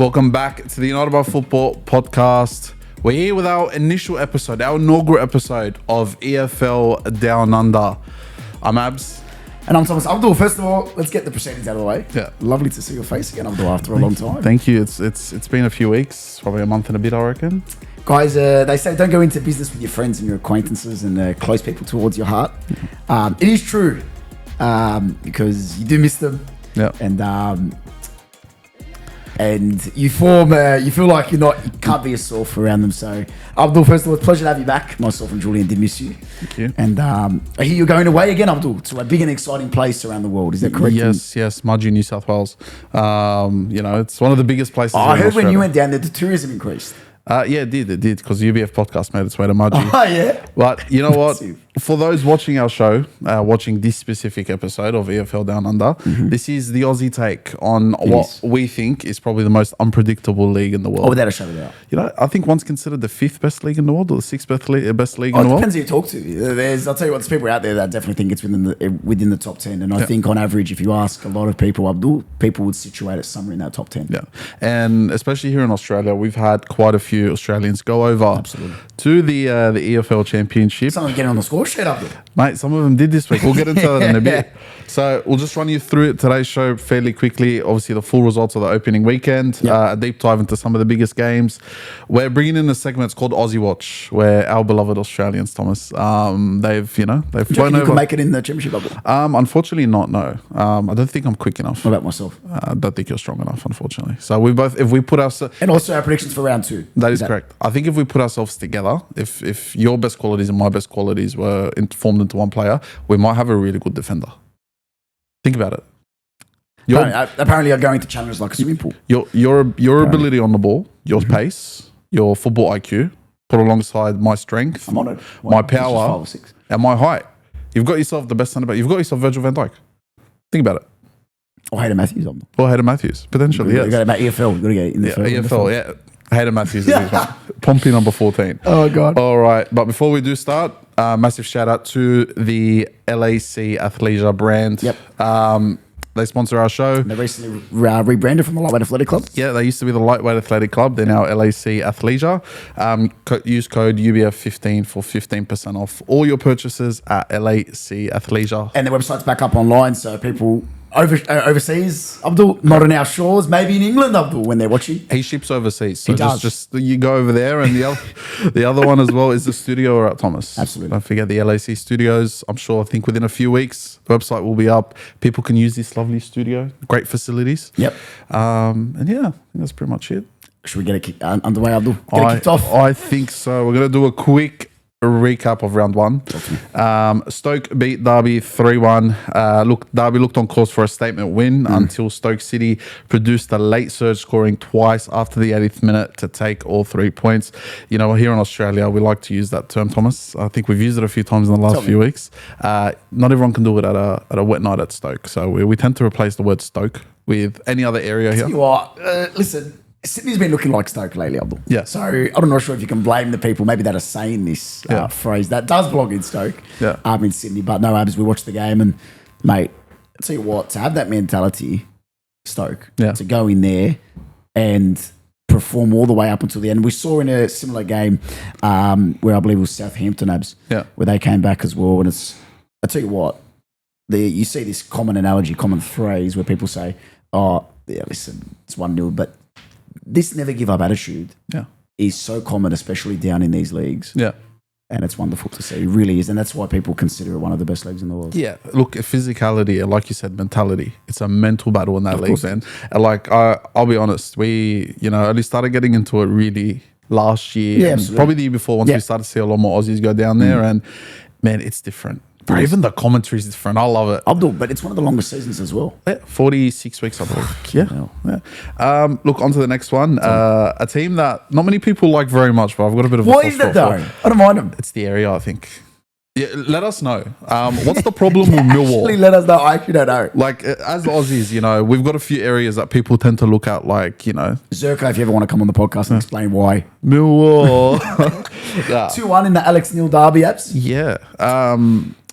Welcome back to the United by Football podcast. We're here with our initial episode, our inaugural episode of EFL Down Under. I'm Abz. And I'm Thomas. Abdul, first of all, let's get the proceedings out of the way. Yeah. Lovely to see your face again, Abdul, after a long time. Thank you. It's been a few weeks, probably a month and a bit, I reckon. Guys, they say don't go into business with your friends and your acquaintances and close people towards your heart. It is true, because you do miss them. Yeah. And you feel like you can't be a sore around them. So, Abdul, first of all, it's a pleasure to have you back. Myself and Julian did miss you. Thank you. And I hear you're going away again, Abdul, to a big and exciting place around the world. Is that correct? Yes, Mudgee, New South Wales. It's one of the biggest places. I heard Australia. when you went down there, the tourism increased. Yeah, it did, because UBF podcast made its way to Mudgee. Oh, yeah. But you know what? For those watching our show, watching this specific episode of EFL Down Under, this is the Aussie take on we think is probably the most unpredictable league in the world. Oh, without a shadow of a doubt. You know, I think one's considered the 5th best league in the world or the 6th best league in the It world. depends who you talk to. I'll tell you what, there's people out there that definitely think it's within the top 10. And I think on average, if you ask a lot of people, Abdul, people would situate it somewhere in that top 10. Yeah. And especially here in Australia, we've had quite a few Australians go over to the EFL Championship. Someone getting on the score sheet, Abdul. Mate, some of them did this week. We'll get into that in a bit. So we'll just run you through today's show fairly quickly. Obviously, the full results of the opening weekend, a deep dive into some of the biggest games. We're bringing in a segment it's called Aussie Watch, where our beloved Australians, Thomas, they've flown over. You can make it in the championship, Abdul? Unfortunately, not. No, I don't think I'm quick enough. What about myself? I don't think you're strong enough, unfortunately. So if we put ourselves, and also our predictions for round 2. That is correct. I think if we put ourselves together, if your best qualities and my best qualities were formed into one player, we might have a really good defender. Think about it. Apparently, you're going to challenge like a swimming pool. Your ability on the ball, your pace, your football IQ, put alongside my strength, I'm on it. My power, and my height. You've got yourself the best centre back. You've got yourself Virgil van Dijk. Think about it. Or Hayden Matthews. Or Hayden Matthews, potentially, yes. You got about EFL. You got to get in the EFL, yeah. Hayden Matthews is one. Pompey number 14. Oh, God. All right. But before we do start, massive shout out to the LAC Athleisure brand. Yep. They sponsor our show. And they recently rebranded from the Lightweight Athletic Club. Yeah, they used to be the Lightweight Athletic Club. They're now LAC Athleisure. Use code UBF15 for 15% off all your purchases at LAC Athleisure. And their website's back up online, so people overseas, Abdul, not on our shores, maybe in England, Abdul, when they're watching. He ships overseas. So he does. Just you go over there, and the other one as well is the studio, right, Thomas? Absolutely. Don't forget the LAC studios. I think within a few weeks, the website will be up. People can use this lovely studio. Great facilities. Yep. And yeah, I think that's pretty much it. Should we get it underway, Abdul? Get it kicked off? I think so. We're going to do a quick recap of round 1. Stoke beat Derby 3-1. Derby looked on course for a statement win until Stoke City produced a late surge, scoring twice after the 80th minute to take all 3 points. You know, here in Australia, we like to use that term, Thomas. I think we've used it a few times in the last few weeks. Not everyone can do it at a wet night at Stoke. So we tend to replace the word Stoke with any other area here. You are. Listen. Sydney's been looking like Stoke lately, Abdul. Yeah. So I'm not sure if you can blame the people maybe that are saying this phrase that does belong in Stoke. Yeah. In Sydney. But no, Abs, we watched the game and, mate, I'll tell you what, to have that mentality, Stoke, to go in there and perform all the way up until the end. We saw in a similar game where I believe it was Southampton, Abs, where they came back as well. And I'll tell you what, you see this common analogy, common phrase where people say, oh, yeah, listen, it's 1-0, but this never give up attitude is so common, especially down in these leagues. Yeah. And it's wonderful to see. It really is. And that's why people consider it one of the best leagues in the world. Yeah. Look, physicality, like you said, mentality. It's a mental battle in that league, man. And like, I'll be honest, we, only started getting into it really last year. Yeah, probably the year before, once we started to see a lot more Aussies go down there. And man, it's different. Bro, even the commentary is different. I love it. Abdul, but it's one of the longest seasons as well. Yeah, 46 weeks, I believe. Yeah. Look, on to the next one. A team that not many people like very much, but I've got a bit of a What is that though? I don't mind them. It's the area, I think. Yeah, let us know. What's the problem with Millwall? Actually, let us know. I actually don't know. Like, as Aussies, we've got a few areas that people tend to look at, like, Zerko, if you ever want to come on the podcast and explain why. Millwall. 2-1 in the Alex Neil Derby apps. Yeah.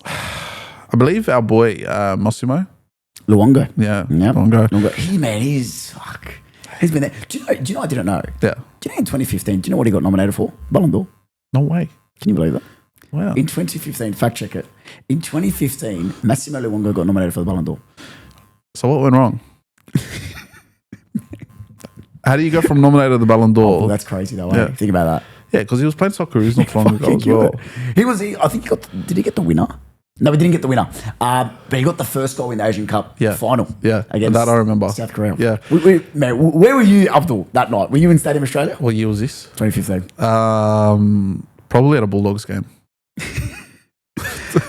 I believe our boy, Massimo. Luongo. Yeah. Yep. Luongo. He, man, he's... Fuck. He's been there. Do you know I didn't know? Yeah. Do you know in 2015, do you know what he got nominated for? Ballon d'Or. No way. Can you believe that? Wow. In 2015, fact check it. In 2015, Massimo Luongo got nominated for the Ballon d'Or. So what went wrong? How do you go from nominated to the Ballon d'Or? Oh, well, that's crazy though. Yeah. Think about that. Yeah, because he was playing soccer. He's not long ago as well. I think he got. Did he get the winner? No, he didn't get the winner. But he got the first goal in the Asian Cup final. Yeah, against that I remember. South Korea. Yeah. Man, where were you, Abdul, that night? Were you in Stadium Australia? What year was this? 2015. Probably at a Bulldogs game.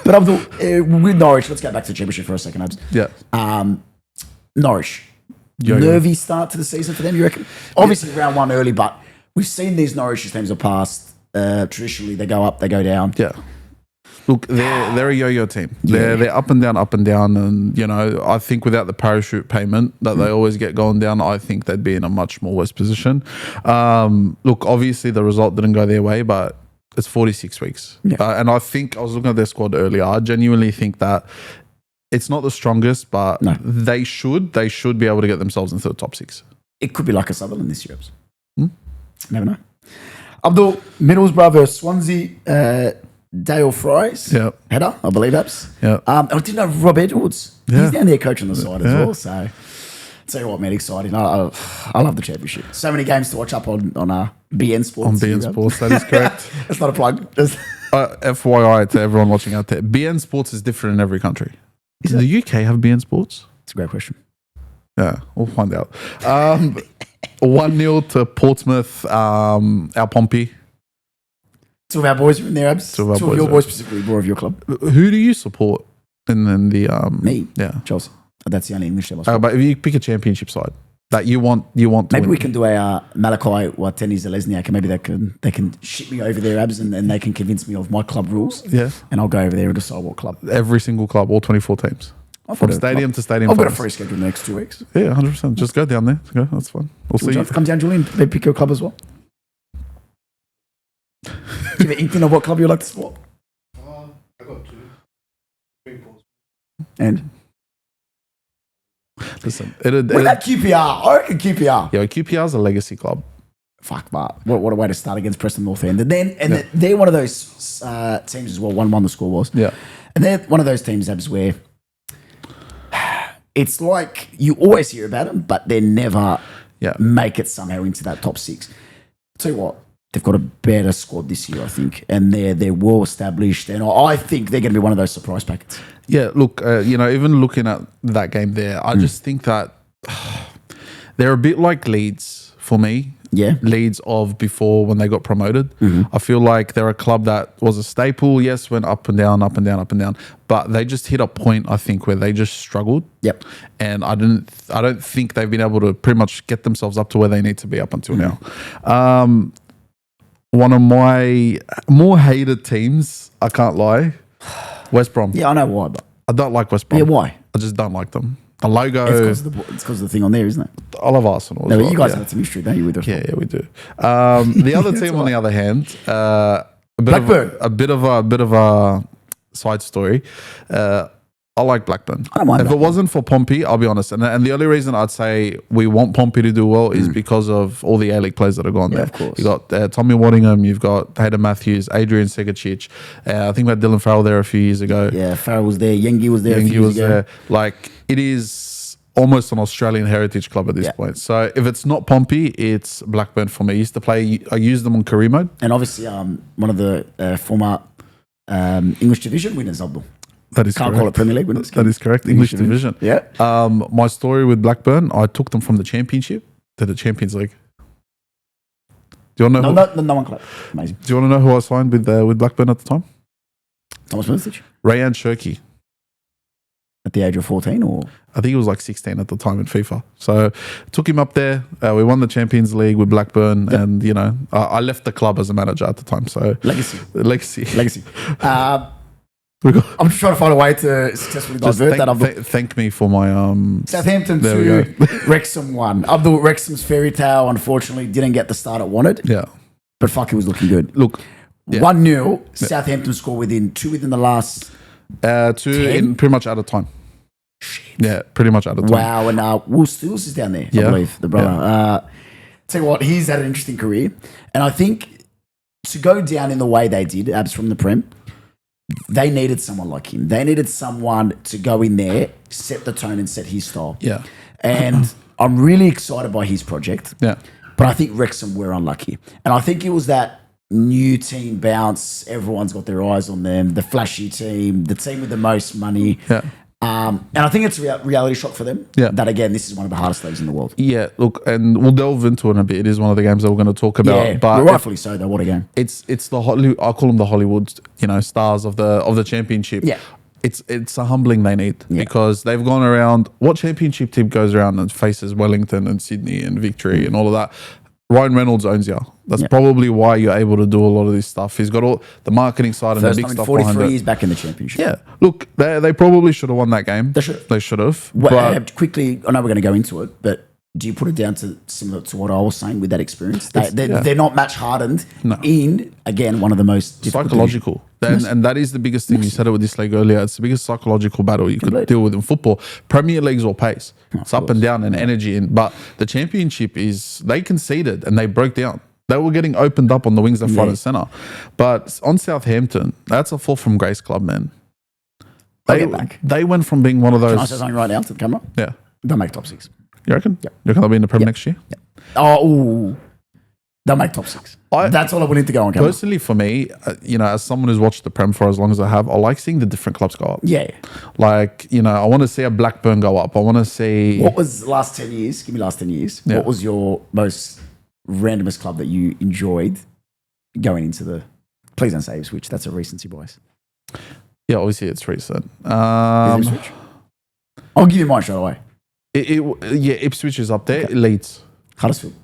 But Abdul, with Norwich, let's go back to the Championship for a second, Abs. Yeah. Norwich. Nervy start to the season for them, you reckon? Obviously, round one early, but we've seen these Norwich teams in the past. Traditionally, they go up, they go down. Yeah. Look, they're a yo-yo team. They're up and down, and you know, I think without the parachute payment that they always get going down, I think they'd be in a much more worse position. Look, obviously the result didn't go their way, but it's 46 weeks, and I think I was looking at their squad earlier. I genuinely think that it's not the strongest, but they should be able to get themselves into the top 6. It could be like a Sutherland this year. Never know. Abdul, Middlesbrough versus Swansea. Dale Fry's header, I believe, Abs. Yeah. I didn't know Rob Edwards. He's down there coaching the side as well. So, tell you what, man, exciting. I love the Championship. So many games to watch up on BN Sports. On BN Sports, that is correct. That's not a plug. FYI to everyone watching out there, BN Sports is different in every country. Does the UK have BN Sports? It's a great question. Yeah, we'll find out. 1-0 to Portsmouth, our Pompey. Two of our boys are in there, Abs. Two of your boys specifically, more of your club. Who do you support in the Me? Yeah. Chelsea. That's the only English team I support. But if you pick a Championship side that you want to maybe win. we can do a Malachi Wateni Zalesniak, and maybe they can ship me over there, Abs, and they can convince me of my club rules. Yeah. And I'll go over there and decide what club. Every single club, all 24 teams. From stadium to stadium. I've got a free schedule in the next 2 weeks. Yeah, 100%. Just go down there. Go. That's fine. We'll see. Would you have to come down, Julian? Maybe pick your club as well. Do you have an inkling of what club you like to support? I got 2. And? Listen. What about QPR? I reckon QPR. Yeah, QPR's a legacy club. Fuck, but what a way to start against Preston North End. And they're one of those teams as well. 1-1 the score was. Yeah. And they're one of those teams, Abs, where it's like you always hear about them, but they never make it somehow into that top 6. I'll tell you what, they've got a better squad this year, I think, and they're well established, and I think they're going to be one of those surprise packets. Yeah, look, even looking at that game there, I just think that they're a bit like Leeds for me. Yeah. Leeds of before when they got promoted. I feel like they're a club that was a staple, yes, went up and down, but they just hit a point, I think, where they just struggled. Yep. And I don't think they've been able to pretty much get themselves up to where they need to be up until now. One of my more hated teams, I can't lie, West Brom. Yeah, I know why, but I don't like West Brom. Yeah, why? I just don't like them. The logo. It's because of the thing on there, isn't it? I love Arsenal. No, but you guys have some history, don't you? With yeah, we do. The other team, on the other hand, Blackburn. A bit of a side story. I like Blackburn. I don't mind. If it wasn't for Pompey, I'll be honest, and the only reason I'd say we want Pompey to do well is because of all the A-League players that are gone there. Of course. You got Tommy Waddingham, you've got Hayden Matthews, Adrian Segacic. I think we had Dylan Farrell there a few years ago. Yeah, Farrell was there. Yengi was there. Yengi was there. Like, it is almost an Australian heritage club at this point. So if it's not Pompey, it's Blackburn for me. I used them on career mode, and obviously one of the former English division winners, Abdul. That is Can't correct. call it Premier League winners. That is correct. English division. Yeah. My story with Blackburn, I took them from the Championship to the Champions League. Do you want to know? No one club. Amazing. Do you want to know who I signed with Blackburn at the time? Thomas Murtich. Rayan Cherki. At the age of 14, or I think he was like 16 at the time in FIFA. So took him up there. We won the Champions League with Blackburn, and I left the club as a manager at the time. So legacy. I'm just trying to find a way to successfully divert that. Thank me for my Southampton 2, Wrexham 1. Abdul, Wrexham's fairy tale unfortunately didn't get the start it wanted. Yeah, but fuck, it was looking good. Look, 1-0. Southampton score within the last 2 in pretty much out of time. Yeah, pretty much out of time. Wow, and Will Steels is down there, I believe, the brother. Tell you what, he's had an interesting career. And I think to go down in the way they did, Abs from the Prem, they needed someone like him. They needed someone to go in there, set the tone and set his style. Yeah. And I'm really excited by his project. Yeah. But I think Wrexham were unlucky. And I think it was that new team bounce. Everyone's got their eyes on them. The flashy team, the team with the most money. Yeah. And I think it's a reality shock for them. Yeah. That, again, this is one of the hardest leagues in the world. Yeah, look, and we'll delve into it in a bit. It is one of the games that we're going to talk about. Yeah, but rightfully so, though. What a game. It's the I call them the Hollywood, stars of the championship. Yeah. It's a humbling they need because they've gone around. What championship team goes around and faces Wellington and Sydney and Victory and all of that? Ryan Reynolds owns you. That's probably why you're able to do a lot of this stuff. He's got all the marketing side and the big stuff behind it. 43 years back in the championship. Yeah. Look, they probably should have won that game. They should have. Well, quickly, I know we're going to go into it, but do you put it down to similar to what I was saying with that experience? They're not match hardened in, again, one of the most difficult psychological. And that is the biggest thing. You said it with this league earlier. It's the biggest psychological battle you could deal with in football. Premier League's all pace. It's up and down and energy. But the championship they conceded and they broke down. They were getting opened up on the wings left, front and centre. But on Southampton, that's a fall from grace club, man. They went from being one of those... Can I say something right now to the camera? Yeah. They'll make top 6. You reckon? Yep. You reckon they'll be in the Prem next year? Yep. Oh, they'll make top 6. That's all I wanted to go on camera. Personally, for me, as someone who's watched the Prem for as long as I have, I like seeing the different clubs go up. Yeah. Like, I want to see a Blackburn go up. I want to see... What was the last 10 years? Give me last 10 years. Yeah. What was your most randomest club that you enjoyed going into the... Please don't say Ipswich. That's a recency bias. Yeah, obviously it's recent. Ipswich? I'll give you mine straight away. Ipswich is up there. Okay. Leeds. Huddersfield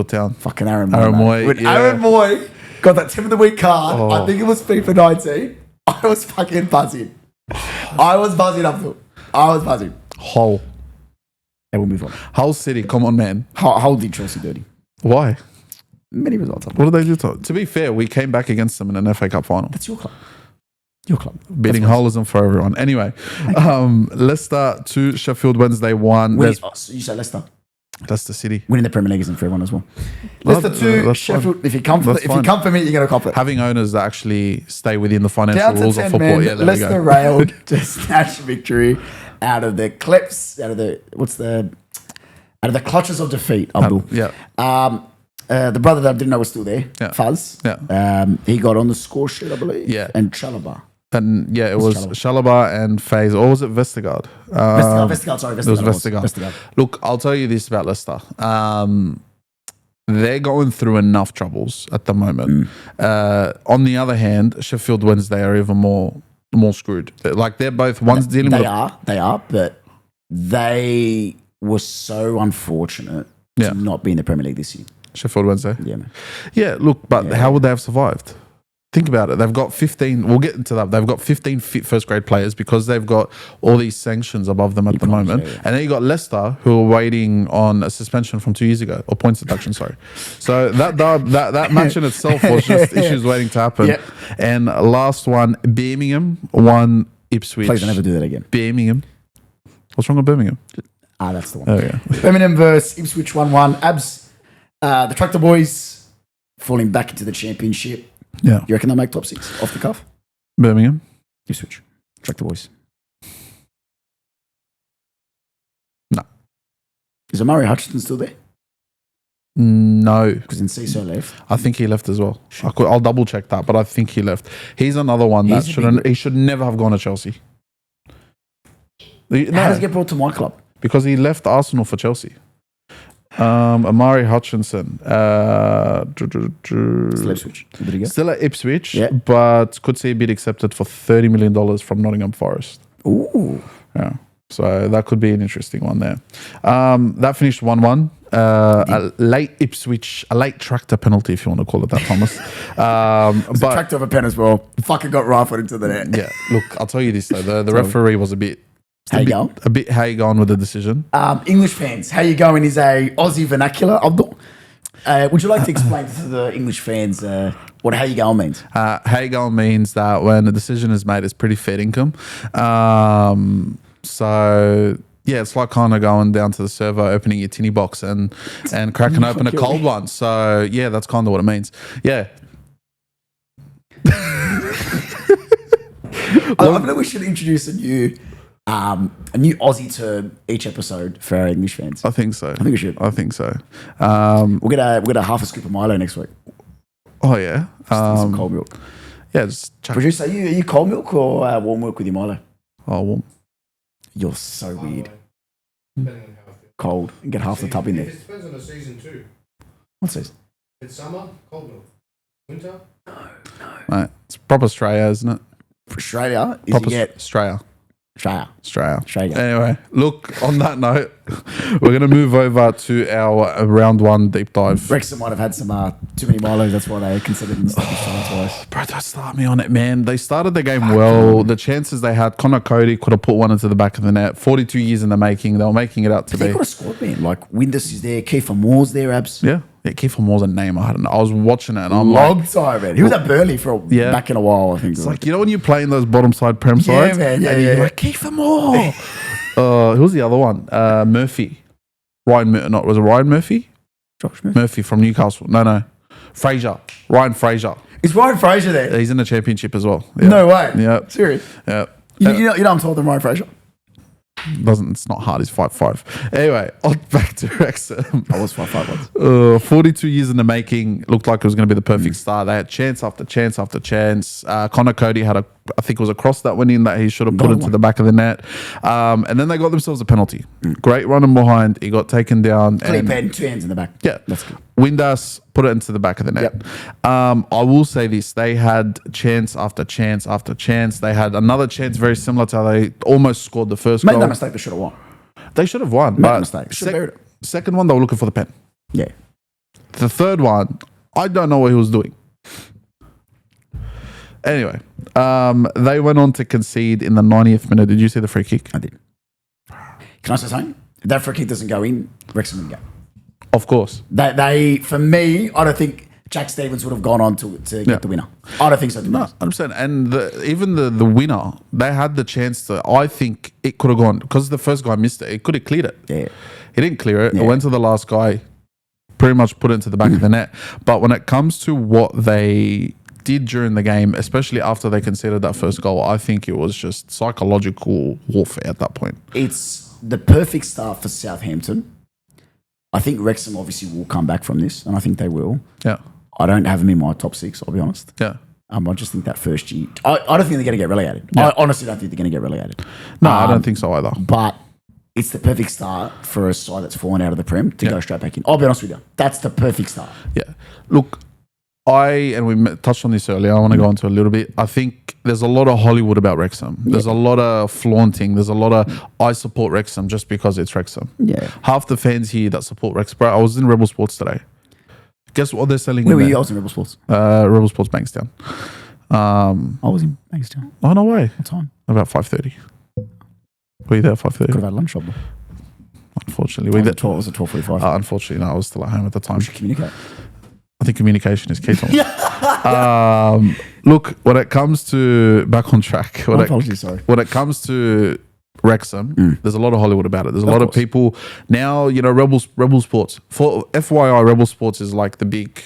Town. Fucking Aaron Moy. Aaron Moy got that Team of the Week card, I think it was FIFA 19. I was fucking buzzing. I was buzzing up to it. Hull. And we'll move on. Hull City, come on, man. Hull did Chelsea dirty. Why? Many results. What did they do to be fair, we came back against them in an FA Cup final. That's your club. Your club. Beating Hull isn't for everyone. Anyway, Leicester 2, Sheffield Wednesday 1. You say Leicester? Leicester City. Winning the Premier League isn't for everyone as well. Leicester 2, Sheffield. Fine. If you come for me, you're going to cop it. Having owners that actually stay within the financial rules of football. Men, Leicester railed to snatch victory out of the clips, out of the clutches of defeat, Abdul. The brother that I didn't know was still there, Fuzz. Yeah. He got on the score sheet, I believe. Yeah. And Chalobah. And it was Chalobah and FaZe. Or was it Vestergaard? Vestergaard. It was Vestergaard. Look, I'll tell you this about Leicester. They're going through enough troubles at the moment. On the other hand, Sheffield Wednesday are even more screwed. Like they're both one's dealing with. They are, but they were so unfortunate to not be in the Premier League this year. Sheffield Wednesday. Yeah, man. Yeah, look, but how would they have survived? Think about it. They've got 15. We'll get into that. They've got 15 fit first grade players because they've got all these sanctions above them at the moment. Yeah. And then you got Leicester who are waiting on a suspension from 2 years ago or points deduction. Sorry. So that match in itself was just issues waiting to happen. Yep. And last one, Birmingham 1, Ipswich. Please don't ever do that again. Birmingham. What's wrong with Birmingham? That's the one. Oh yeah. Birmingham versus Ipswich 1-1. Abs. The Tractor Boys falling back into the championship. Yeah. You reckon they'll make top 6 off the cuff? Birmingham. Ipswich. Tractor Boys. No. Is Amari Hutchinson still there? No. Because Enciso left. I think he left as well. I'll double check that, but I think he left. He's another one that he should never have gone to Chelsea. How does he get brought to my club? Because he left Arsenal for Chelsea. Amari Hutchinson. Still at Ipswich, but could see a bid accepted for $30 million from Nottingham Forest. Ooh. Yeah. So that could be an interesting one there. That finished 1-1. A late tractor penalty, if you want to call it that, Thomas. But a tractor of a pen as well. Fucking got rifled into the net. Yeah. Look, I'll tell you this though. The referee was a bit how you going with the decision? English fans, how you going is a Aussie vernacular, Abdul. Would you like to explain to the English fans what how you going means? How you going means that when a decision is made, it's pretty fair income. So yeah, it's like kind of going down to the server, opening your tinny box and cracking open a cold one. So yeah, that's kind of what it means. Yeah. I think we should introduce a new Aussie term each episode for our English fans. I think so. I think we should. I think so. We'll get a half a scoop of Milo next week. Oh yeah. Some cold milk. Yeah, just chuck. Producer, are you cold milk or warm milk with your Milo? Oh, warm. You're so weird. Depending on how I feel. Cold. And get half the tub in there. It depends on the season too. What's this? It's summer, cold milk. Winter, Right. It's proper Australia, isn't it? For Australia, is Proper you get Australia. Australia. Anyway, look, on that note, we're going to move over to our round one deep dive. Wrexham might have had some too many Milos. That's why they considered them stoppage time twice. Bro, don't start me on it, man. They started the game well. The chances they had, Connor Cody could have put one into the back of the net. 42 years in the making. They were making it out to They be. got a squad, man. Like Windus is there. Kiefer Moore's there, Abs. Yeah. Kiefer Moore's a name. I was watching it and I'm Long like, time, man. He was at Burnley for back in a while, I think. it's like, you know when you play in those bottom side Prem sides? man. Yeah, and you're like, Kiefer Moore. Who's the other one? Murphy. Was it Ryan Murphy? Josh Murphy. Murphy from Newcastle. No. Fraser. Ryan Fraser. Is Ryan Fraser there? He's in the championship as well. Yeah. No way. Yeah. Serious? Yeah. You know I'm taller than Ryan Fraser. It's not hard. He's 5'5". Anyway, on back to Wrexham. I was 5'5" once. 42 years in the making. Looked like it was going to be the perfect start. They had chance after chance after chance. Connor Cody had I think it was a cross that went in that he should have put into the back of the net. And then they got themselves a penalty. Great running behind. He got taken down. Clip and 2 hands in the back. Yeah. That's good. Windass put it into the back of the net. Yep. I will say this. They had chance after chance after chance. They had another chance very similar to how they almost scored the first Made goal. that mistake, they should have won. They should have won. Made but a mistake. Should have buried it. Second one, they were looking for the pen. Yeah. The third one, I don't know what he was doing. Anyway, they went on to concede in the 90th minute. Did you see the free kick? I did. Can I say something? If that free kick doesn't go in, Wrexham win the game. Of course. They, for me, I don't think Jack Stevens would have gone on to get the winner. I don't think so. No, 100%. And even the winner, they had the chance to, I think it could have gone, because the first guy missed it, it could have cleared it. Yeah. He didn't clear it. Yeah. It went to the last guy, pretty much put it into the back of the net. But when it comes to what they did during the game, especially after they conceded that first goal, I think it was just psychological warfare at that point. It's the perfect start for Southampton. I think Wrexham obviously will come back from this, and I think they will. Yeah. I don't have them in my top 6, I'll be honest. Yeah. I just think that first year, I don't think they're going to get relegated. Yeah. I honestly don't think they're going to get relegated. No, I don't think so either. But it's the perfect start for a side that's fallen out of the Prem to go straight back in. I'll be honest with you. That's the perfect start. Yeah. Look, and we touched on this earlier, I want to go into a little bit. I think there's a lot of Hollywood about Wrexham. There's a lot of flaunting. There's a lot of, I support Wrexham just because it's Wrexham. Yeah. Half the fans here that support Wrexham. Bro, I was in Rebel Sports today. Guess what they're selling? Where were you? I was in Rebel Sports. Rebel Sports Bankstown. I was in Bankstown. Oh, no way. What time? About 5:30. Were you there at 5:30? Could have had lunch shop. Unfortunately. Was it 12:45? Unfortunately, no, I was still at home at the time. We should communicate. I think communication is key. Look, when it comes to back on track, when it comes to Wrexham, there's a lot of Hollywood about it. There's a lot of people now. Rebel Sports. For FYI, Rebel Sports is like the big,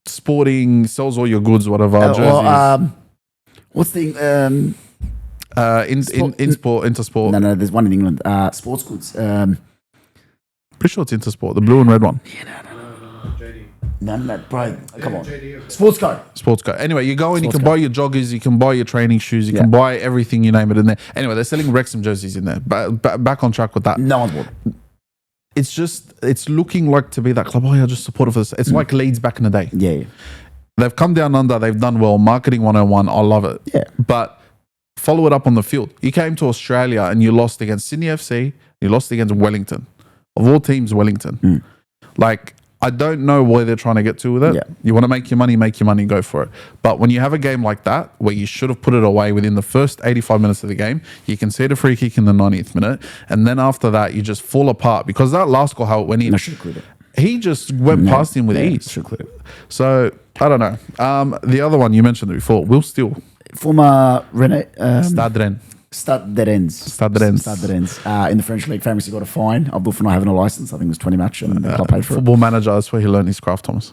sporting, sells all your goods, whatever. Jerseys. What's the Intersport. No, there's one in England. Sports goods. Pretty sure it's Intersport, the blue and red one. JD. No, bro. Come on. JD. Sportsco. Anyway, you go in, you can buy your joggers, you can buy your training shoes, you can buy everything, you name it in there. Anyway, they're selling Wrexham jerseys in there. Back on track with that. No one's bought. It's looking like to be that club. Oh, yeah, just support it for this. It's like Leeds back in the day. Yeah. They've come down under, they've done well. Marketing 101, I love it. Yeah. But follow it up on the field. You came to Australia and you lost against Sydney FC, you lost against Wellington. Of all teams, Wellington. Like, I don't know where they're trying to get to with it. Yeah. You want to make your money, go for it. But when you have a game like that, where you should have put it away within the first 85 minutes of the game, you can see the free kick in the 90th minute. And then after that, you just fall apart. Because that last goal, how it went in, he just went past him with ease. So, I don't know. The other one, you mentioned it before, Will Steele. Former Rennes. Stade Rennes. Start that ends. Start that ends. Start that ends. In the French league, famously got a fine. Abdul for not having a license. I think it was 20 match, and the club paid for it. Football manager, that's where he learned his craft, Thomas.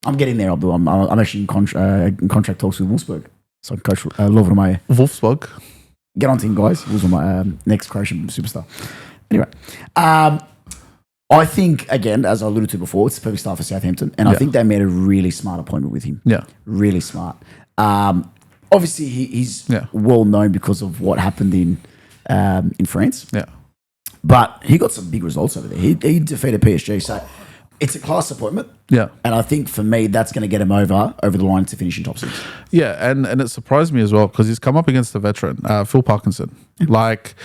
I'm getting there, Abdul. I'm actually in contract talks with Wolfsburg. So Coach Lovrenmeijer. Wolfsburg. Get on to him, guys. He was my next Croatian superstar. Anyway, I think, again, as I alluded to before, it's a perfect start for Southampton. And I think they made a really smart appointment with him. Yeah. Really smart. Obviously, he's well known because of what happened in France. Yeah. But he got some big results over there. He defeated PSG. So it's a class appointment. Yeah. And I think for me, that's going to get him over the line to finish in top 6. Yeah. And it surprised me as well because he's come up against a veteran, Phil Parkinson. Like,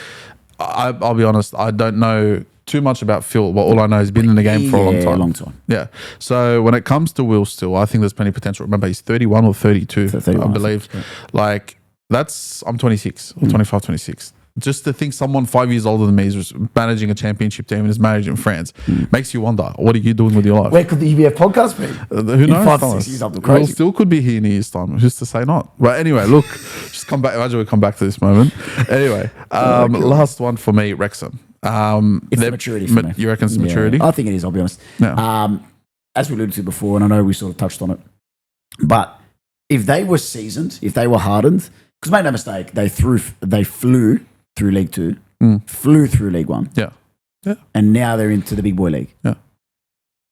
I'll be honest, I don't know too much about Phil, but all I know is he's been in the game for a long time. Yeah. So when it comes to Will still, I think there's plenty of potential. Remember, he's 31 or 32, 31, I believe. Like, I'm 26 or 25, 26. Just to think someone 5 years older than me is managing a championship team and is married in France makes you wonder, what are you doing with your life? Where could the EBF podcast be? Who knows? 5 to 6 years up the Well, still could be here in a year's time. Who's to say not? But anyway, look, just come back. Imagine we come back to this moment. Anyway, last one for me, Wrexham. It's the maturity for me. You reckon it's maturity? I think it is, I'll be honest. Yeah. As we alluded to before, and I know we sort of touched on it, but if they were seasoned, if they were hardened, because make no mistake, they flew through League 2, flew through League 1. Yeah. Yeah. And now they're into the big boy league. Yeah.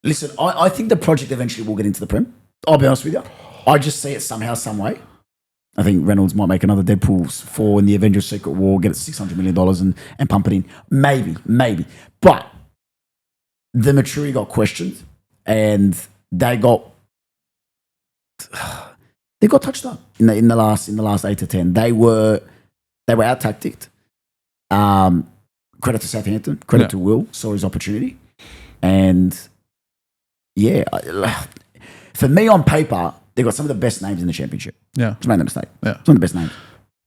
Listen, I think the project eventually will get into the Prem. I'll be honest with you. I just see it somehow, some way. I think Reynolds might make another Deadpool 4 in the Avengers Secret War, get it $600 million and pump it in. Maybe. But the maturity got questioned and they got touched up in the last 8 to 10. They were out tacticked. Credit to Southampton, credit to Will, saw his opportunity. And for me on paper, they've got some of the best names in the championship. Yeah. Just made no mistake. Yeah. Some of the best names.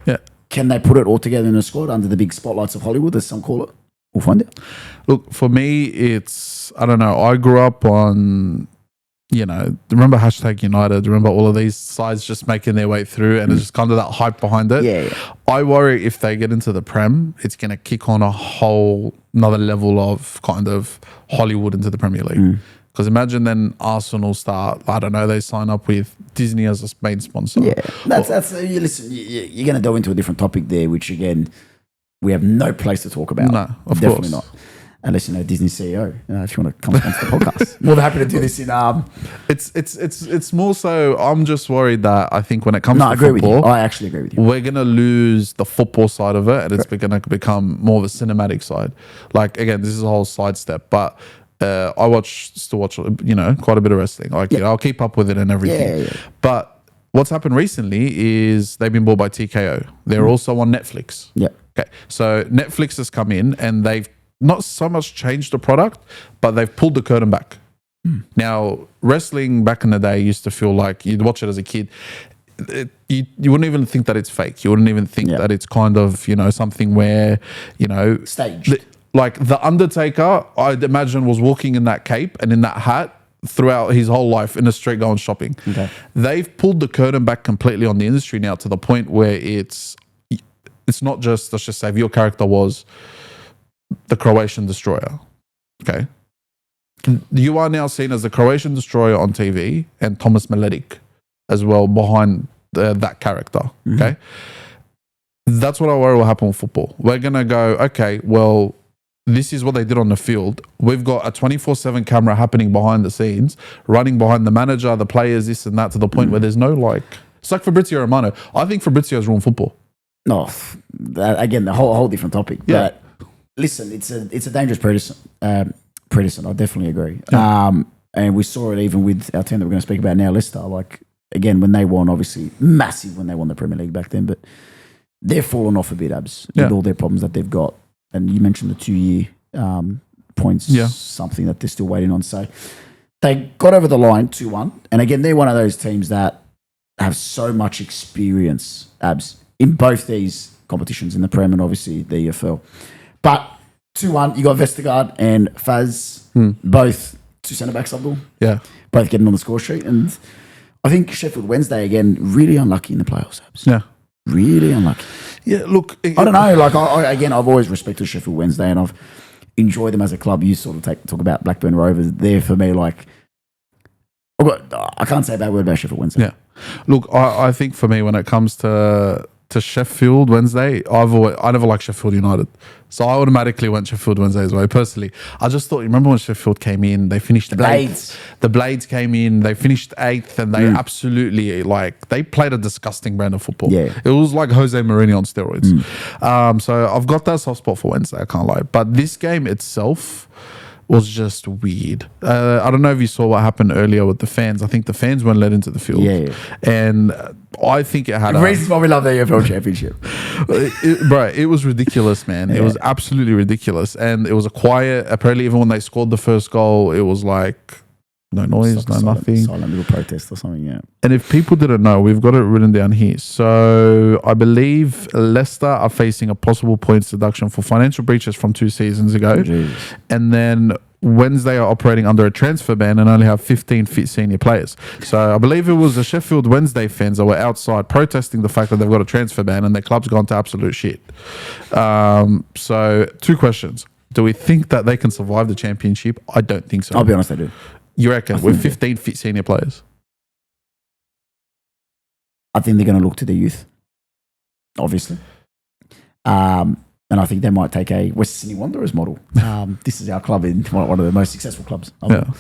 Yeah. Can they put it all together in a squad under the big spotlights of Hollywood, as some call it? We'll find it. Look, for me, I don't know. I grew up on, remember #United, remember all of these sides just making their way through and it's just kind of that hype behind it. Yeah. I worry if they get into the Prem, it's going to kick on a whole another level of kind of Hollywood into the Premier League. Because imagine then Arsenal start, I don't know, they sign up with Disney as a main sponsor. Yeah, listen, you're going to go into a different topic there, which again, we have no place to talk about. No, of Definitely course. not. Unless you know Disney's CEO, if you want to come onto the podcast. More than happy to do this in. It's more so. I'm just worried that I think when it comes to I agree football, with you. I actually agree with you. We're gonna lose the football side of it, and it's going to become more of a cinematic side. Like again, this is a whole sidestep, but I still watch, quite a bit of wrestling. Like I'll keep up with it and everything. Yeah. But what's happened recently is they've been bought by TKO. They're also on Netflix. Yeah. Okay. So Netflix has come in and they've not so much changed the product, but they've pulled the curtain back. Now, wrestling back in the day used to feel like you'd watch it as a kid. You wouldn't even think that it's fake. You wouldn't even think that it's kind of, something where, Staged. Like The Undertaker, I'd imagine, was walking in that cape and in that hat throughout his whole life in the street going shopping. Okay. They've pulled the curtain back completely on the industry now to the point where it's not just, let's just say, if your character was the Croatian Destroyer, okay? You are now seen as the Croatian Destroyer on TV and Thomas Miletic as well behind that character, okay? That's what I worry will happen with football. We're going to go, okay, well, this is what they did on the field. We've got a 24/7 camera happening behind the scenes, running behind the manager, the players, this and that, to the point where there's no it's like Fabrizio Romano. I think Fabrizio's ruined football. No, again, the whole different topic. Yeah. But listen, it's a dangerous predecessor. I definitely agree. Yeah. And we saw it even with our team that we're going to speak about now, Leicester. Like, again, when they won, obviously massive when they won the Premier League back then, but they've fallen off a bit, Abs, with all their problems that they've got. And you mentioned the 2-year points, something that they're still waiting on. So they got over the line 2-1. And again, they're one of those teams that have so much experience, Abs, in both these competitions, in the Prem and obviously the EFL. But 2-1, you got Vestergaard and Faz, both two centre-backs, Abdul. Yeah. Both getting on the score sheet. And I think Sheffield Wednesday, again, really unlucky in the playoffs, Abs. Yeah. Really unlucky. Yeah, look, I don't know. Like, I've always respected Sheffield Wednesday, and I've enjoyed them as a club. You sort of talk about Blackburn Rovers. They're for me like, I can't say a bad word about Sheffield Wednesday. Yeah, look, I think for me when it comes to Sheffield Wednesday, I never liked Sheffield United, so I automatically went Sheffield Wednesday as well. Personally, I just thought, remember when Sheffield came in, they finished the Blades. The Blades came in, they finished 8th, and they absolutely they played a disgusting brand of football. Yeah, it was like Jose Mourinho on steroids. So I've got that soft spot for Wednesday. I can't lie, but this game itself was just weird. I don't know if you saw what happened earlier with the fans. I think the fans weren't let into the field. Yeah. And I think it had the reasons why we love the EFL Championship. It was ridiculous, man. Yeah. It was absolutely ridiculous. And it was a quiet, apparently even when they scored the first goal, it was like no noise, nothing. Silent little protest or something, yeah. And if people didn't know, we've got it written down here. So I believe Leicester are facing a possible points deduction for financial breaches from 2 seasons ago. And then Wednesday are operating under a transfer ban and only have 15 fit senior players. So I believe it was the Sheffield Wednesday fans that were outside protesting the fact that they've got a transfer ban and their club's gone to absolute shit. So 2 questions. Do we think that they can survive the championship? I don't think so. I'll be honest, I do. You reckon? With 15 fit senior players? I think they're going to look to the youth, obviously. And I think they might take a West Sydney Wanderers model. This is our club in one of the most successful clubs. One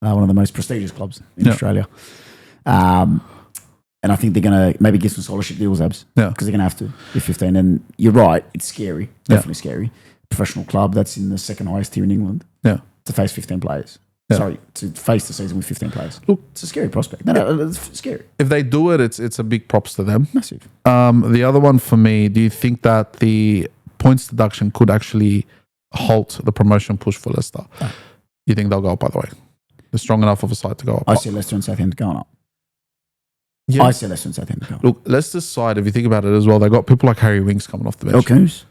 of the most prestigious clubs in Australia. And I think they're going to maybe give some scholarship deals, Abz. Because they're going to have to with 15. And you're right, it's scary. Definitely scary. Professional club that's in the second highest tier in England. To face 15 players. Sorry, to face the season with 15 players. Look, it's a scary prospect. No, it's scary. If they do it, it's a big props to them. Massive. The other one for me, do you think that the points deduction could actually halt the promotion push for Leicester? You think they'll go up, by the way? They're strong enough of a side to go up. I see Leicester and Southampton going up. Yeah. I see Leicester and Southampton going up. Look, Leicester's side, if you think about it as well, they got people like Harry Winks coming off the bench. Elkins.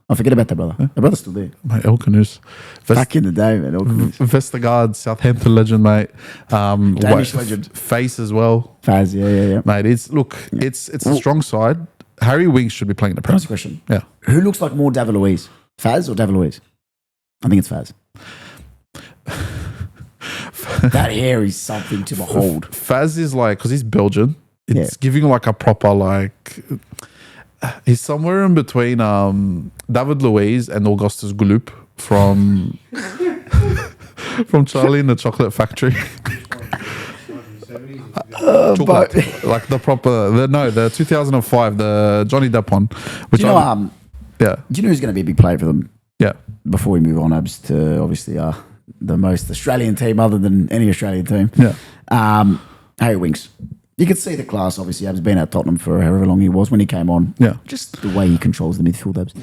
I forget about that brother. The brother's still there. Mate, Elkanus. Back in the day, man. Vestergaard, Southampton legend, mate. Danish legend. Face as well. Faz, yeah. Mate, it's a strong side. Harry Winks should be playing the Prem. That's a question. Yeah. Who looks like more David Luiz? Faz or David Luiz? I think it's Faz. That hair is something to behold. Faz is like, because he's Belgian, it's giving like a proper like... He's somewhere in between David Luiz and Augustus Gloop from Charlie and the Chocolate Factory. Like the proper, the 2005, the Johnny Depp one. Which do you know? Do you know who's going to be a big player for them? Yeah. Before we move on, Abz, to obviously the most Australian team other than any Australian team. Yeah. Harry Winks. You could see the class, obviously. Abz been at Tottenham for however long he was when he came on. Yeah. Just the way he controls the midfield, Abz.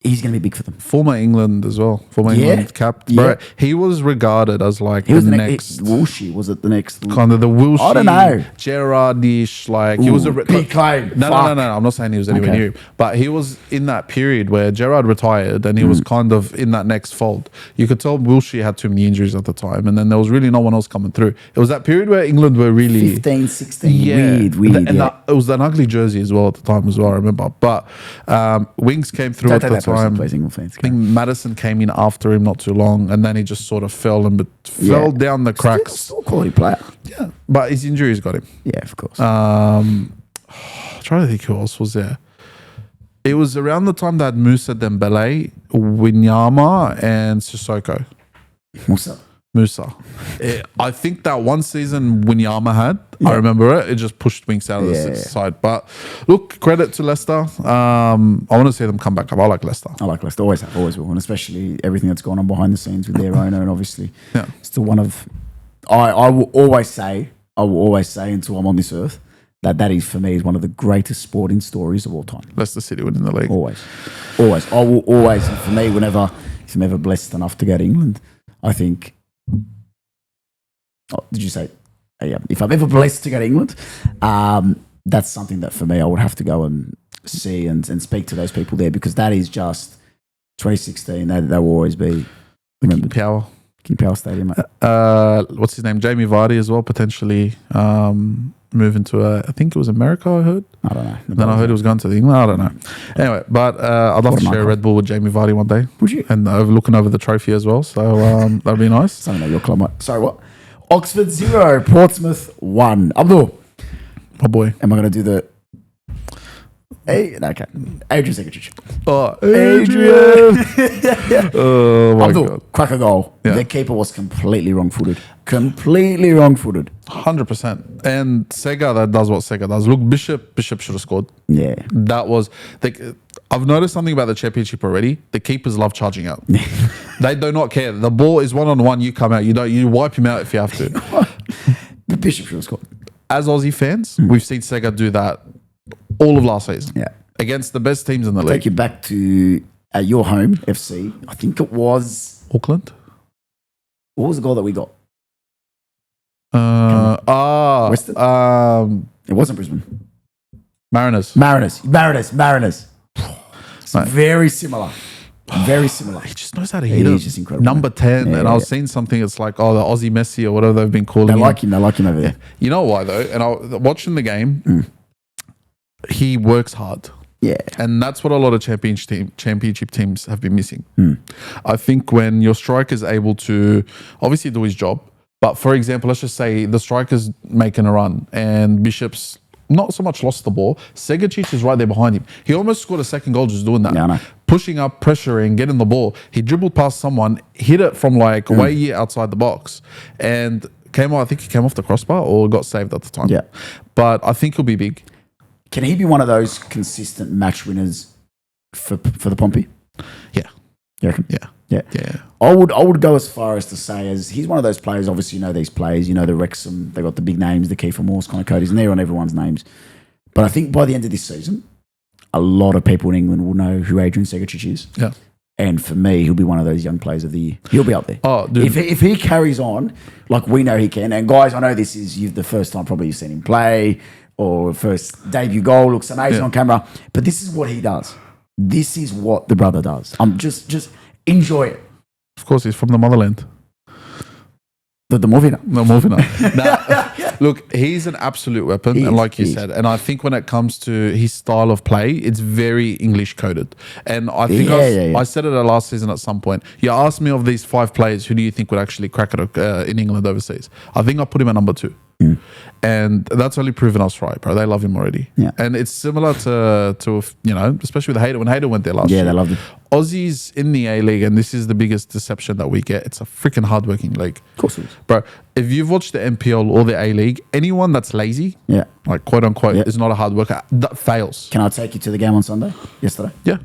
He's going to be big for them. Former England as well. Former England cap. Yeah. Bro, he was regarded as like he was the next... Wilshere, was it the next? Kind of the Wilshere. I don't know. Gerrard-ish. Like, he was a... big claim. No. I'm not saying he was anywhere near him. But he was in that period where Gerrard retired and he was kind of in that next fold. You could tell Wilshere had too many injuries at the time and then there was really no one else coming through. It was that period where England were really... 15, 16. Weird. And it was an ugly jersey as well at the time as well, I remember. But Winks came through at the time. I think Madison came in after him not too long, and then he just sort of fell down the cracks. Still a quality player. Yeah, but his injuries got him. Yeah, of course. Trying to think who else was there. It was around the time that Musa Dembele, Winyama, and Sissoko. Musa. I think that one season Winyama had, I remember it just pushed Winks out of the side. But look, credit to Leicester. I want to see them come back up. I like Leicester. Always have, always will. And especially everything that's gone on behind the scenes with their owner. And obviously, still one of... I will always say until I'm on this earth, that is, for me, is one of the greatest sporting stories of all time. Leicester City winning the league. Always. I will always, and for me, if I'm ever blessed enough to go to England, I think... did you say? Yeah. If I'm ever blessed to go to England, that's something that for me I would have to go and see and speak to those people there, because that is just 2016. That will always be remembered. King Power Stadium, mate. What's his name? Jamie Vardy as well, potentially moving to, I think it was America, I heard. I don't know. Then I heard he was going to England. I don't know. Anyway, but I'd love to share a Red Bull with Jamie Vardy one day. Would you? And looking over the trophy as well. So that'd be nice. Something like your club, mate. Sorry, what? Oxford 0, Portsmouth 1. Abdul. Oh, boy. Am I going to do the... Hey, no, okay. Adrian Segacic. Oh, Adrian! Oh, my Abdul, God. crack a goal. Yeah. The keeper was completely wrong-footed. Completely wrong-footed. 100%. And Sega, that does what Sega does. Look, Bishop should have scored. Yeah. That was... I've noticed something about the championship already. The keepers love charging out. They do not care. The ball is one-on-one. You come out. You wipe him out if you have to. The Bishop should have scored. As Aussie fans, we've seen Sega do that all of last season. Yeah. Against the best teams in the league. Take you back to your home, FC. I think it was... Auckland? What was the goal that we got? Western? It wasn't Brisbane. Mariners. It's very similar. Very similar. He just knows how to hit He's it. just incredible. Number 10. Yeah, and I was seeing something, it's like, the Aussie Messi or whatever they've been calling They him. like him. They like him over there. You know why, though? And watching the game, he works hard. Yeah. And that's what a lot of championship teams have been missing. I think when your striker's able to obviously do his job, but for example, let's just say the striker's making a run and Bishop's not so much lost the ball. Segacic is right there behind him. He almost scored a second goal just doing that. Yeah, I know. Pushing up, pressuring, getting the ball. He dribbled past someone, hit it from like way outside the box, and I think he came off the crossbar or got saved at the time. Yeah. But I think he'll be big. Can he be one of those consistent match winners for the Pompey? Yeah. You reckon? Yeah. Yeah. I would go as far as to say as he's one of those players, obviously you know these players, you know the Wrexham, they got the big names, the Kiefer Morse, Connor Cody's, and they're on everyone's names. But I think by the end of this season, a lot of people in England will know who Adrian Segacic is. Yeah. And for me, he'll be one of those young players of the year. He'll be up there. Oh, dude. If he carries on, like we know he can, and guys, I know this is the first time probably you've seen him play, or first debut goal, looks amazing on camera, but this is what he does. This is what the brother does. Just enjoy it. Of course, he's from the motherland. The Movina. No, moving on. Look, he's an absolute weapon, and like you said, and I think when it comes to his style of play, it's very English coded. And I think I said it last season at some point. You asked me of these 5 players, who do you think would actually crack it in England overseas? I think I put him at number 2. And that's only proven us right, bro. They love him already. Yeah. And it's similar to especially with Hayden. When Hayden went there last year. Yeah, they loved him. Aussies in the A-League, and this is the biggest deception that we get, it's a freaking hardworking league. Of course it is. Bro, if you've watched the NPL or the A-League, anyone that's lazy, like quote unquote, is not a hard worker, that fails. Can I take you to the game on Sunday? Yesterday? Yeah.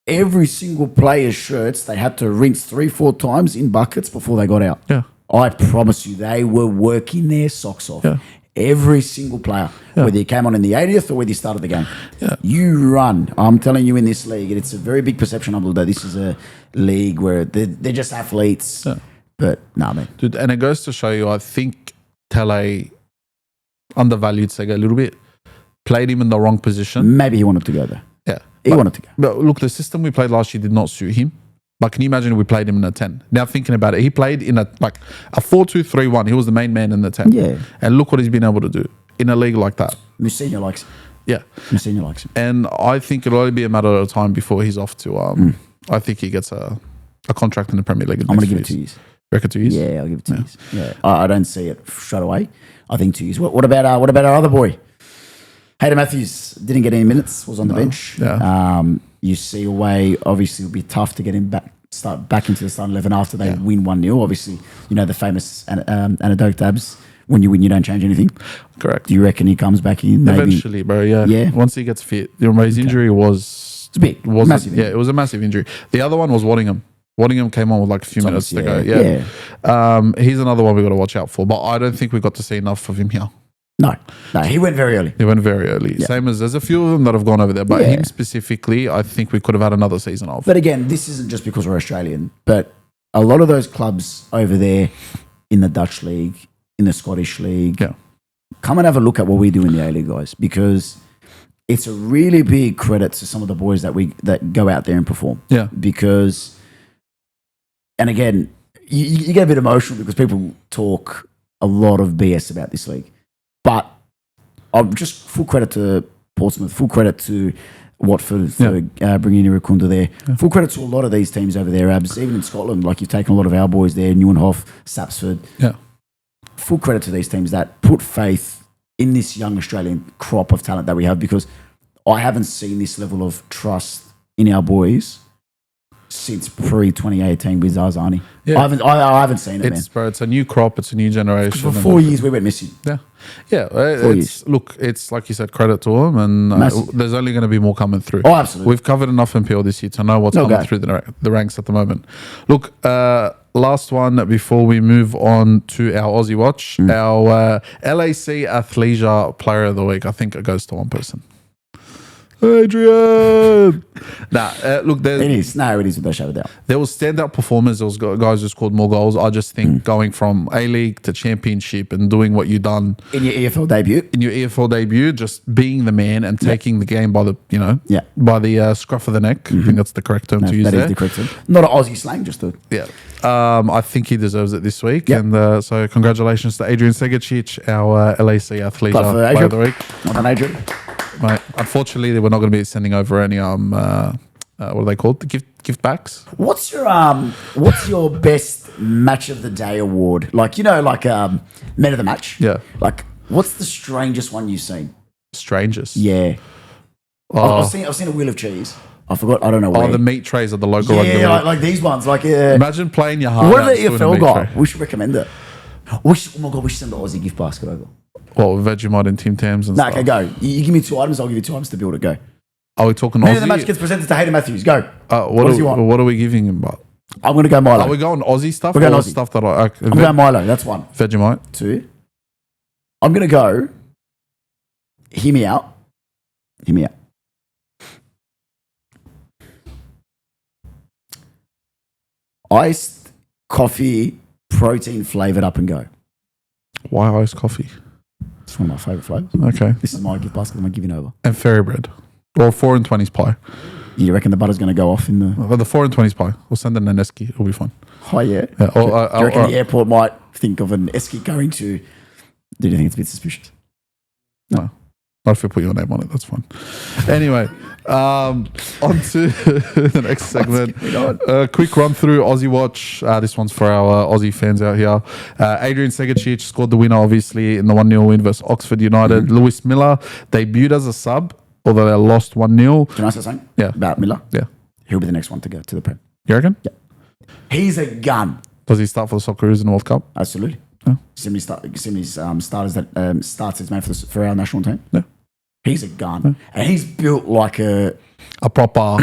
Every single player's shirts, they had to rinse 3-4 times in buckets before they got out. Yeah. I promise you, they were working their socks off. Yeah. Every single player, whether you came on in the 80th or whether you started the game. Yeah. You run. I'm telling you, in this league, and it's a very big perception, Abdul, this is a league where they're just athletes. Yeah. But, nah, man. Dude, and it goes to show you, I think Tele undervalued Sega a little bit, played him in the wrong position. Maybe he wanted to go there. Yeah. He wanted to go. But look, the system we played last year did not suit him. But can you imagine if we played him in a 10? Now thinking about it, he played in a 4-2-3-1. He was the main man in the 10. Yeah. And look what he's been able to do in a league like that. Mousinho likes him. Yeah. Mousinho likes him. And I think it'll only be a matter of time before he's off to, I think he gets a contract in the Premier League. I'm going to give it 2 years. Reckon 2 years? Yeah, I'll give it 2 years. Yeah. I don't see it straight away. I think 2 years. What about our other boy? Hayden Matthews didn't get any minutes, was on the bench. Yeah. You see a way, obviously it'll be tough to get him back into the starting 11 after they win 1-0. Obviously, you know the famous anecdote, Abz, when you win, you don't change anything. Correct. Do you reckon he comes back in maybe? Eventually, bro, yeah. Once he gets fit. His injury was... It's big. Massive. Yeah, it was a massive injury. The other one was Waddingham. Waddingham came on with like a few minutes to go. Yeah. He's another one we got to watch out for, but I don't think we got to see enough of him here. No, he went very early. He went very early. Yeah. Same as there's a few of them that have gone over there, but him specifically, I think we could have had another season of. But again, this isn't just because we're Australian, but a lot of those clubs over there in the Dutch league, in the Scottish league, come and have a look at what we do in the A-League, guys, because it's a really big credit to some of the boys that go out there and perform. Yeah. Because, and again, you get a bit emotional because people talk a lot of BS about this league. But I'm just full credit to Portsmouth, full credit to Watford for bringing in Irakunda there. Yeah. Full credit to a lot of these teams over there, Abz. Even in Scotland, like you've taken a lot of our boys there, Neuenhof, Sapsford. Yeah. Full credit to these teams that put faith in this young Australian crop of talent that we have, because I haven't seen this level of trust in our boys since pre-2018 with Zarzani. Yeah. I haven't seen it, man. Bro, it's a new crop. It's a new generation. For 4 years, we went missing. Yeah. It's like you said, credit to them, and there's only going to be more coming through. Oh, absolutely. We've covered enough NPL this year to know what's coming through the ranks at the moment. Look, last one before we move on to our Aussie Watch. Our LAC Athleisure Player of the Week. I think it goes to one person. Adrian! Look, it is without a shadow of doubt. There was standout performers. There was guys who scored more goals. I just think going from A-League to Championship and doing what you've done in your EFL debut, just being the man and taking the game by the scruff of the neck. I think that's the correct term to use. That is the correct term. Not an Aussie slang, just a I think he deserves it this week, and so congratulations to Adrian Segicic, our LAC Athlete Player of the Week. Well done, Adrian. Mate, unfortunately, we're not going to be sending over any what are they called? The gift backs. What's your best match of the day award? Like men of the match. Yeah. Like, what's the strangest one you've seen? Strangest. Yeah. I've seen a wheel of cheese. I forgot. I don't know where. Oh, the meat trays at the local rugby league. Yeah, like these ones. Like, imagine playing your heart. What are the EFL got? We should recommend it. Oh my god, we should send the Aussie gift basket over. Well, Vegemite and Tim Tams and stuff. Okay, go. You give me 2 items, I'll give you 2 items to build it. Go. Are we talking Man Aussie? of the match gets presented to Hayden Matthews. Go. What do you want? What are we giving him? I'm going to go Milo. Are we going Aussie stuff? We're going or Aussie stuff that I'm going Milo. That's 1. Vegemite. 2. I'm going to go. Hear me out. Iced coffee, protein flavored up and go. Why iced coffee? It's one of my favourite flavours. Okay. This is my gift basket I'm giving over. And fairy bread. Or 4 and 20s pie. You reckon the butter's going to go off in the... The 4 and 20s pie. We'll send an Esky. It'll be fun. Oh, yeah? Do you reckon the airport might think of an Esky going to... Do you think it's a bit suspicious? No. Not if we put your name on it. That's fine. Anyway, on to the next segment. Quick run through Aussie Watch. This one's for our Aussie fans out here. Adrian Segicic scored the winner, obviously, in the 1-0 win versus Oxford United. Lewis Miller debuted as a sub, although they lost 1-0. Can I say something? Yeah. About Miller? Yeah. He'll be the next one to go to the Prem. You reckon? Yeah. He's a gun. Does he start for the Socceroos in the World Cup? Absolutely. Yeah. Simi's starters that starts his man for our national team. Yeah. He's a gun. Yeah. And he's built like a proper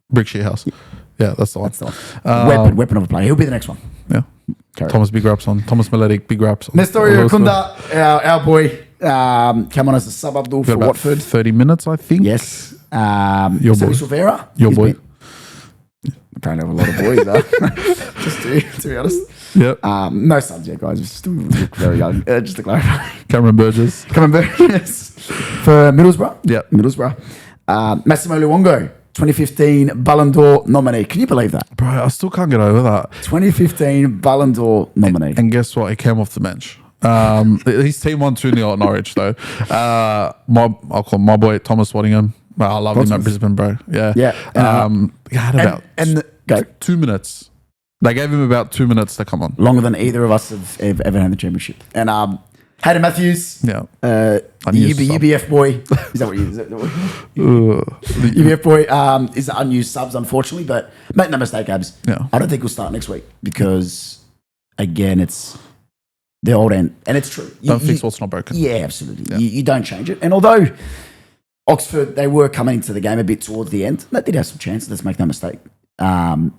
brick shit house. Yeah, that's the one. Weapon of a player. He'll be the next one. Yeah. Thomas, big raps on. Thomas Miletic, big raps on. Nestorio Kunda, our boy, came on as a sub Abdul for Watford. 30 minutes, I think. Yes. Your boy. Silvera. Your boy. Apparently have a lot of boys, though. Just to be honest. Yep. No sons yet, guys. We still look very young. Just to clarify. Cameron Burgess. For Middlesbrough. Yeah. Middlesbrough. Massimo Luongo, 2015 Ballon d'Or nominee. Can you believe that? Bro, I still can't get over that. 2015 Ballon d'Or nominee. And guess what? He came off the bench. His team won 2-0 at Norwich, though. I'll call my boy Thomas Waddingham. I love him at Brisbane, bro. Yeah. Yeah. He had about 2 minutes. They gave him about 2 minutes to come on. Longer than either of us have ever had the championship. And Hayden Matthews, yeah, UBF boy. Is that what you? UBF boy is the unused subs, unfortunately. But make no mistake, Abz. Yeah. I don't think we'll start next week because, again, it's the old end, and it's true. Don't fix what's not broken. Yeah, absolutely. Yeah. You don't change it. And although Oxford, they were coming into the game a bit towards the end, they did have some chances. Let's make no mistake. You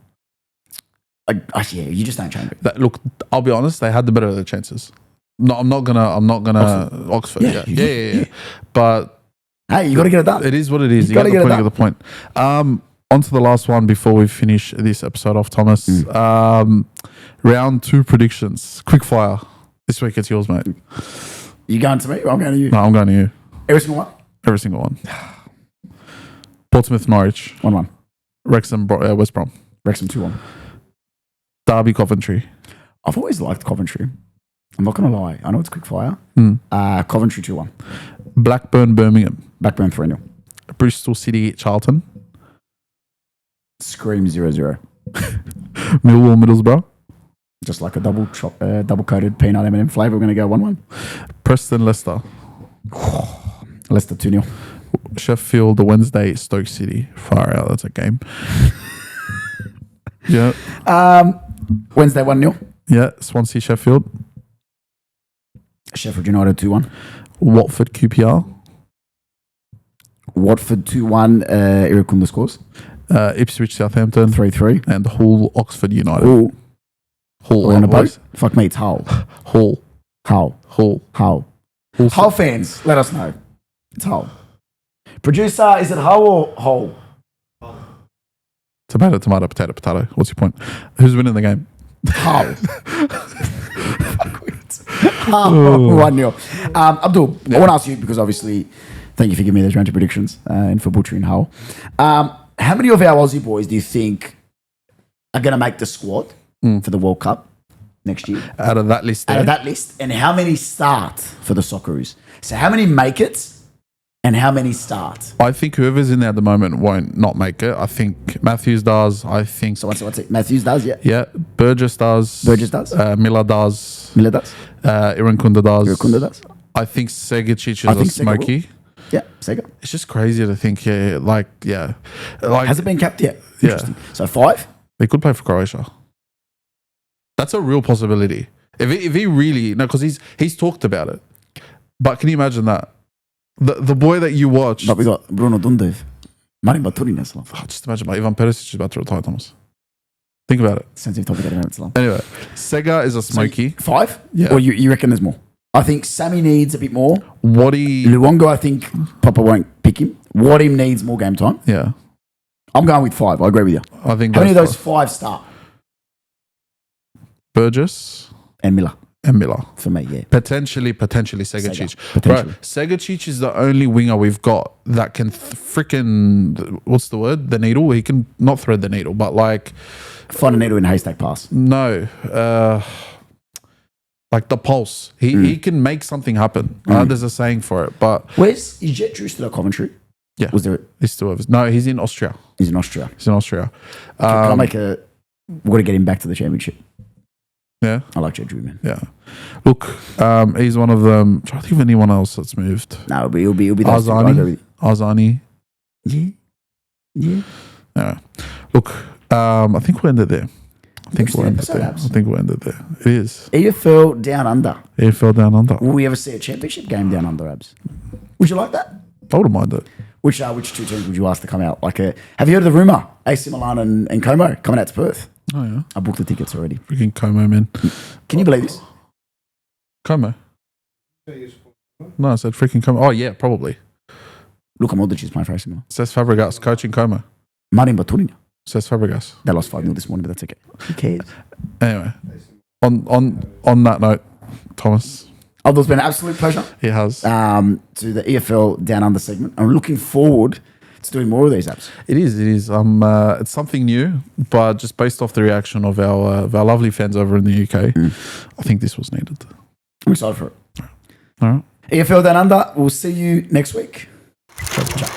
just don't change it. Look, I'll be honest. They had the better of the chances. No, I'm not gonna Oxford. Yeah. But hey, you got to get it done. It is what it is. You got to get the point. On to the last one before we finish this episode off, Thomas. Round 2 predictions. Quick fire. This week it's yours, mate. You going to me or I'm going to you? No, I'm going to you. Every single one? Every single one. Portsmouth, Norwich. 1-1. Wrexham, West Brom. Wrexham 2-1. Derby Coventry. I've always liked Coventry. I'm not going to lie. I know it's quick fire. Coventry 2-1. Blackburn Birmingham. Blackburn 3-0. Bristol City Charlton. Scream 0-0. Millwall Middlesbrough. Just like a double-coated peanut M&M flavour. We're going to go 1-1. Preston Leicester. Leicester 2-0. Sheffield Wednesday Stoke City. Far out. That's a game. Yeah. Wednesday 1-0. Yeah. Swansea Sheffield. Sheffield United 2-1. Watford QPR. Watford 2-1. Irukunda scores. Ipswich Southampton. 3-3. And Hull Oxford United. Ooh. Hull On a boys. boat? Fuck me, it's Hull. Hull. Hull. Hull. Hull. Hull. Hull fans, let us know. It's Hull. Producer, is it Hull or Hull? Tomato, tomato, potato, potato. What's your point? Who's winning the game? Hull. 1-0. Abdul, I want to ask you, because obviously, thank you for giving me those range of predictions and for butchering Hull. How many of our Aussie boys do you think are going to make the squad for the World Cup next year? Out of that list there. Out of that list. And how many start for the Socceroos? So how many make it and how many start? I think whoever's in there at the moment won't not make it. I think Matthews does. I think... So what's it? Matthews does, yeah. Yeah. Burgess does. Burgess does. Miller does. Miller does. Irankunda does. Irankunda does. I think Segacic is a smoky. Yeah, Sega. It's just crazy to think, Like, has it been capped yet? Yeah. So 5? They could play for Croatia. That's a real possibility. If he really... No, because he's talked about it. But can you imagine that? The boy that you watched... But we got Bruno Dundev. Marin Baturin. Just imagine, Ivan Perisic is about to retire, Thomas. Think about it. Sensitive topic at the moment, Salam. Anyway, Sega is a smoky. 5? Yeah. Or you reckon there's more? I think Sammy needs a bit more. Waddy... Luongo, I think Papa won't pick him. Wadim needs more game time. Yeah. I'm going with 5. I agree with you. I think how many of those 5 start? Burgess and Miller. And Miller. For me, yeah. Potentially Segacic. Potentially. Bro, Segacic is the only winger we've got that can freaking... What's the word? The needle? He can not thread the needle, but like... Find a needle in a haystack pass. No. Like the pulse. He can make something happen. There's a saying for it, but... Is Jet Drew still at Coventry? Yeah. Was there... He's still... No, he's in Austria. He's in Austria. Can I make a... We've got to get him back to the championship. Yeah. I like Jet Drew, man. Yeah. Look, he's one of them. I'm trying to think of anyone else that's moved. No, he'll be those Arzani. Yeah. Anyway, look, I think we'll end it there. I think we'll end it there. It is. EFL Down Under. EFL Down Under. Will we ever see a championship game down under, Abs? Would you like that? I wouldn't mind it. Which 2 teams would you ask to come out? Have you heard of the rumour? AC Milan and Como coming out to Perth. Oh, yeah. I booked the tickets already. Freaking Como, man. Can you believe this? Como? No, I said freaking Como. Oh, yeah, probably. Luka Modric is playing for AC Milan. Says Fabregas, coaching Como. Marin Baturin. Says Fabregas. They lost 5-0 this morning, but that's okay. Who cares? Anyway, on that note, Thomas. Oh, it's been an absolute pleasure. It has. To the EFL Down Under segment. I'm looking forward to doing more of these apps. It is. It's something new, but just based off the reaction of our lovely fans over in the UK, I think this was needed. I'm excited for it. All right. EFL Down Under. We'll see you next week. Ciao.